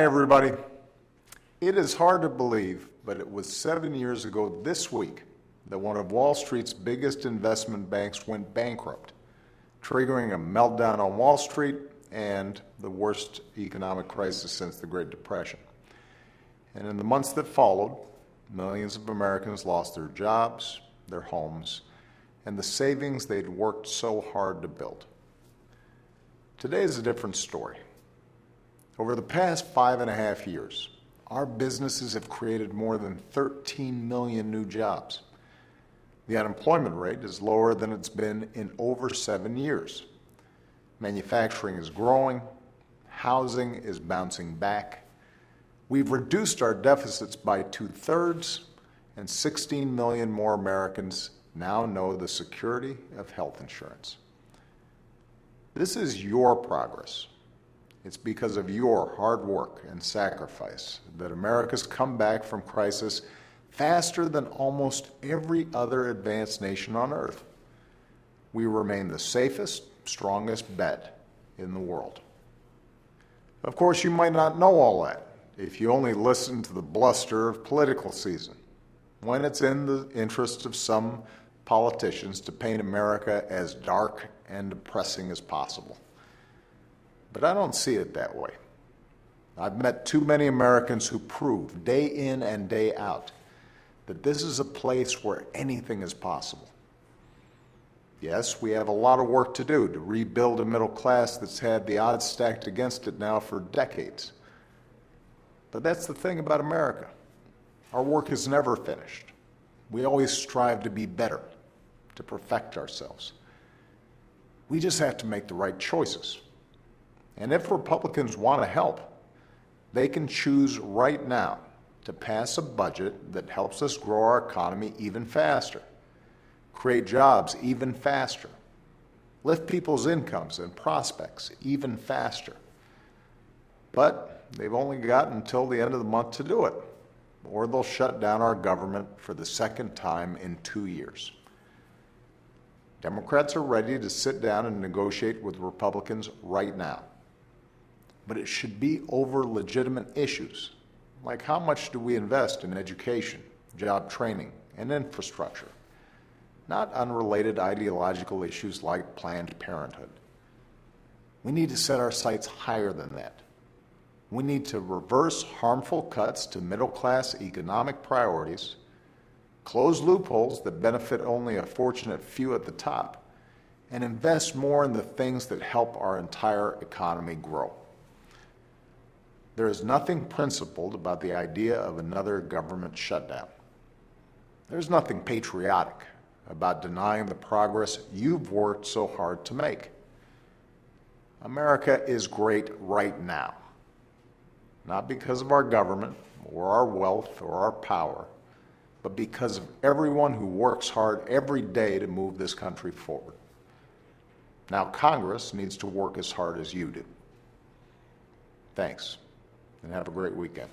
Hi, everybody. It is hard to believe, but it was 7 years ago this week that one of Wall Street's biggest investment banks went bankrupt, triggering a meltdown on Wall Street and the worst economic crisis since the Great Depression. And in the months that followed, millions of Americans lost their jobs, their homes, and the savings they'd worked so hard to build. Today is a different story. Over the past 5.5 years, our businesses have created more than 13 million new jobs. The unemployment rate is lower than it's been in over 7 years. Manufacturing is growing, housing is bouncing back. We've reduced our deficits by 2/3, and 16 million more Americans now know the security of health insurance. This is your progress. It's because of your hard work and sacrifice that America's come back from crisis faster than almost every other advanced nation on earth. We remain the safest, strongest bet in the world. Of course, you might not know all that if you only listen to the bluster of political season, when it's in the interest of some politicians to paint America as dark and depressing as possible. But I don't see it that way. I've met too many Americans who prove day in and day out that this is a place where anything is possible. Yes, we have a lot of work to do to rebuild a middle class that's had the odds stacked against it now for decades. But that's the thing about America. Our work is never finished. We always strive to be better, to perfect ourselves. We just have to make the right choices. And if Republicans want to help, they can choose right now to pass a budget that helps us grow our economy even faster, create jobs even faster, lift people's incomes and prospects even faster. But they've only got until the end of the month to do it, or they'll shut down our government for the second time in 2 years. Democrats are ready to sit down and negotiate with Republicans right now. But it should be over legitimate issues, like how much do we invest in education, job training, and infrastructure, not unrelated ideological issues like Planned Parenthood. We need to set our sights higher than that. We need to reverse harmful cuts to middle-class economic priorities, close loopholes that benefit only a fortunate few at the top, and invest more in the things that help our entire economy grow. There is nothing principled about the idea of another government shutdown. There's nothing patriotic about denying the progress you've worked so hard to make. America is great right now, not because of our government or our wealth or our power, but because of everyone who works hard every day to move this country forward. Now Congress needs to work as hard as you do. Thanks, and have a great weekend.